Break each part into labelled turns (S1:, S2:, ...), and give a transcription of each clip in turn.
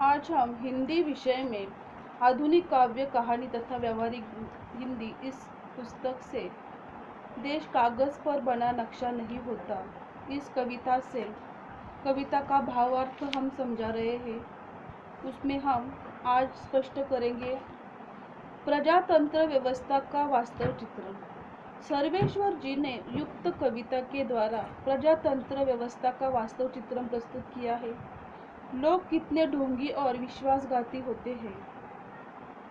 S1: आज हम हिंदी विषय में आधुनिक काव्य कहानी तथा व्यवहारिक हिंदी इस पुस्तक से देश कागज पर बना नक्शा नहीं होता इस कविता से कविता का भावार्थ हम समझा रहे हैं। उसमें हम आज स्पष्ट करेंगे प्रजातंत्र व्यवस्था का वास्तव चित्रण। सर्वेश्वर जी ने युक्त कविता के द्वारा प्रजातंत्र व्यवस्था का वास्तव चित्रण प्रस्तुत किया है। लोग कितने ढोंगी और विश्वासघाती होते हैं,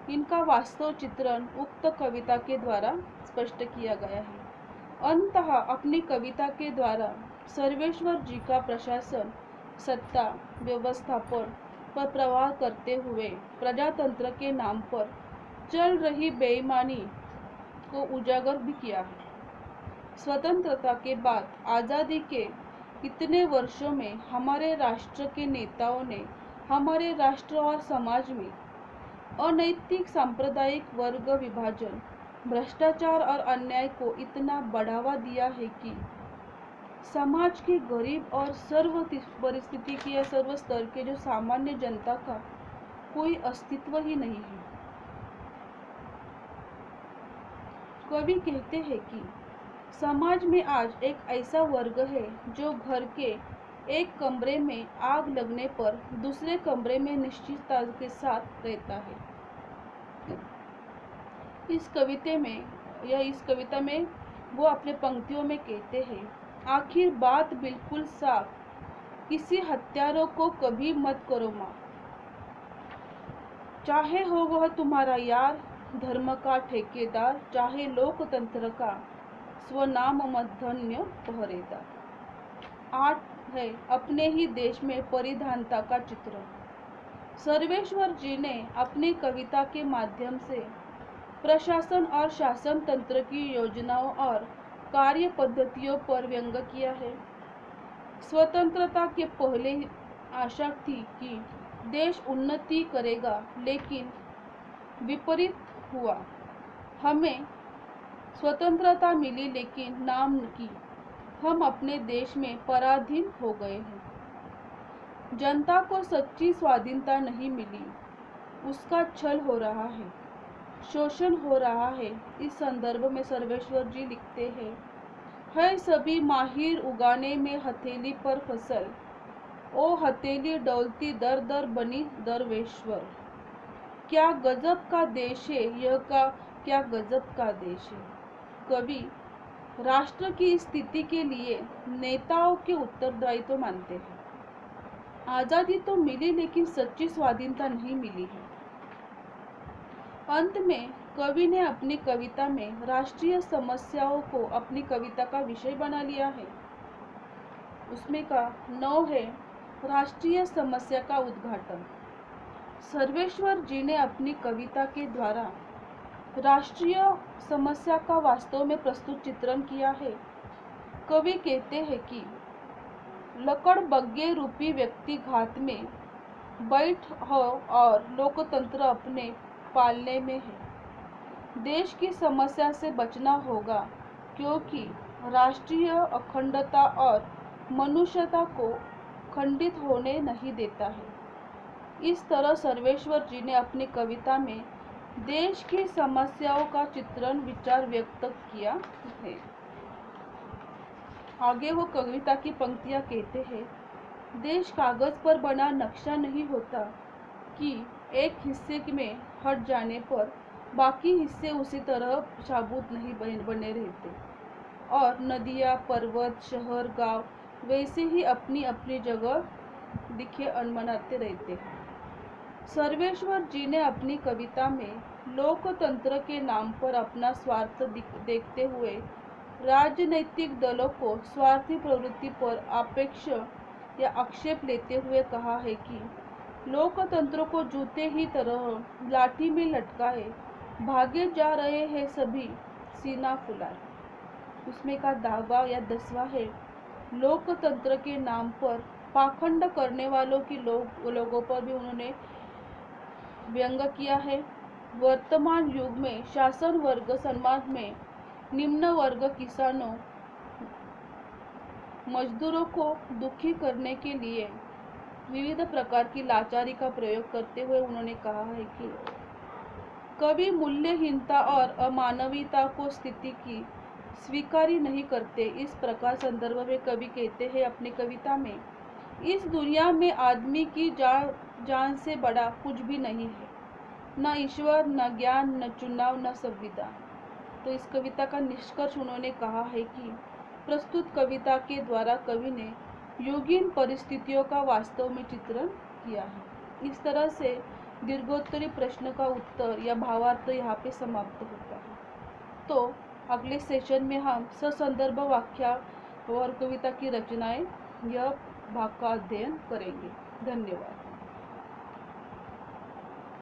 S1: इनका वास्तव चित्रण उक्त कविता के द्वारा स्पष्ट किया गया है। अंततः अपनी कविता के द्वारा सर्वेश्वर जी का प्रशासन, सत्ता, व्यवस्थापन पर प्रहार करते हुए प्रजातंत्र के नाम पर चल रही बेईमानी को उजागर भी किया है। स्वतंत्रता के बाद आज़ादी के इतने वर्षों में हमारे राष्ट्र के नेताओं ने हमारे राष्ट्र और समाज में अनैतिक सांप्रदायिक वर्ग विभाजन, भ्रष्टाचार और अन्याय को इतना बढ़ावा दिया है कि समाज के गरीब और सर्व परिस्थिति की या सर्व स्तर के जो सामान्य जनता का कोई अस्तित्व ही नहीं है। कवि कहते हैं कि समाज में आज एक ऐसा वर्ग है जो घर के एक कमरे में आग लगने पर दूसरे कमरे में निश्चितता के साथ रहता है। इस कविता में वो अपने पंक्तियों में कहते हैं, आखिर बात बिल्कुल साफ, किसी हत्यारों को कभी मत करो माँ, चाहे हो वह तुम्हारा यार, धर्म का ठेकेदार, चाहे लोकतंत्र का स्वनाम मधन्य पहरेदार। 8 है अपने ही देश में परिधानता का चित्र। सर्वेश्वर जी ने अपनी कविता के माध्यम से प्रशासन और शासन तंत्र की योजनाओं और कार्य पद्धतियों पर व्यंग किया है। स्वतंत्रता के पहले आशा थी कि देश उन्नति करेगा, लेकिन विपरीत हुआ। हमें स्वतंत्रता मिली लेकिन नाम की हम अपने देश में पराधीन हो गए हैं। जनता को सच्ची स्वाधीनता नहीं मिली, उसका छल हो रहा है, शोषण हो रहा है। इस संदर्भ में सर्वेश्वर जी लिखते हैं, है सभी माहिर उगाने में हथेली पर फसल, ओ हथेली डोलती दर दर बनी दरवेश्वर। क्या गजब का देश है यह, का क्या गजब का देश है। कवि राष्ट्र की स्थिति के लिए नेताओं के उत्तरदायित्व मानते हैं। आज़ादी तो मिली लेकिन सच्ची स्वाधीनता नहीं मिली है। अंत में कवि ने अपनी कविता में राष्ट्रीय समस्याओं को अपनी कविता का विषय बना लिया है। उसमें का 9 है राष्ट्रीय समस्या का उद्घाटन। सर्वेश्वर जी ने अपनी कविता के द्वारा राष्ट्रीय समस्या का वास्तव में प्रस्तुत चित्रण किया है। कवि कहते हैं कि लकड़बग्गे रूपी व्यक्ति घात में बैठ हो और लोकतंत्र अपने पालने में है। देश की समस्या से बचना होगा क्योंकि राष्ट्रीय अखंडता और मनुष्यता को खंडित होने नहीं देता है। इस तरह सर्वेश्वर जी ने अपनी कविता में देश की समस्याओं का चित्रण विचार व्यक्त किया है। आगे वो कविता की पंक्तियां कहते हैं, देश कागज पर बना नक्शा नहीं होता कि एक हिस्से में हट जाने पर बाकी हिस्से उसी तरह शाबूत नहीं बने रहते और नदियाँ, पर्वत, शहर, गांव वैसे ही अपनी अपनी जगह दिखे अनमनाते रहते हैं। सर्वेश्वर जी ने अपनी कविता में लोकतंत्र के नाम पर अपना स्वार्थ देखते हुए राजनैतिक दलों को स्वार्थी प्रवृत्ति पर आक्षेप या आक्षेप लेते हुए कहा है कि लोकतंत्र को जूते ही तरह लाठी में लटकाए भागे जा रहे हैं सभी सीना फुलाए। उसमें का दावा या 10वां है, लोकतंत्र के नाम पर पाखंड करने वालों की लोगों पर भी उन्होंने व्यंग किया है। वर्तमान युग में शासन वर्ग समाज में निम्न वर्ग किसानों, मजदूरों को दुखी करने के लिए विविध प्रकार की लाचारी का प्रयोग करते हुए उन्होंने कहा है कि कवि मूल्यहीनता और अमानवीयता को स्थिति की स्वीकारी नहीं करते। इस प्रकार संदर्भ में कवि कहते हैं अपनी कविता में, इस दुनिया में आदमी की जान से बड़ा कुछ भी नहीं है, न ईश्वर, न ज्ञान, न चुनाव, न संविधान। तो इस कविता का निष्कर्ष उन्होंने कहा है कि प्रस्तुत कविता के द्वारा कवि ने योगीन परिस्थितियों का वास्तव में चित्रण किया है। इस तरह से दीर्घोत्तरी प्रश्न का उत्तर या भावार्थ यहाँ पे समाप्त होता है। तो अगले सेशन में हम ससंदर्भ वाक्य और कविता की रचनाएं यह भाग का अध्ययन करेंगे। धन्यवाद।